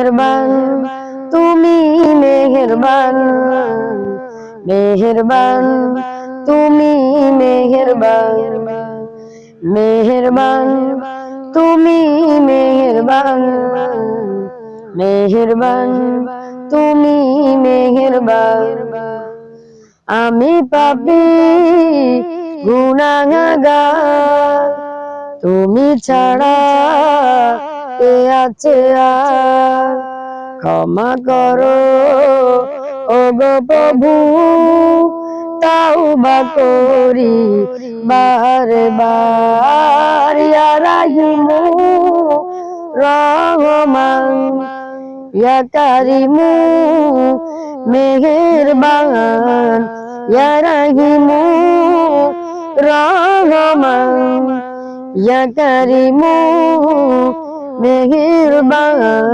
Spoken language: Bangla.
মেহেরবান তুমি মেহেরবান, মেহেরবান তুমি মেহেরবান, মেহেরবান তুমি মেহেরবান, মেহেরবান তুমি মেহেরবান। আমি পাপী গুনাহগার, তুমি ছাড়া কে আছে আর, ক্ষমা করো ওগো প্রভু, তাওবা করি বারে বার। ইয়া রাহিমু রহমান, ইয়া কারিমু মেহেরবান, ইয়া রাহিমু রহমান, ইয়া কারিমু মেহেরবান।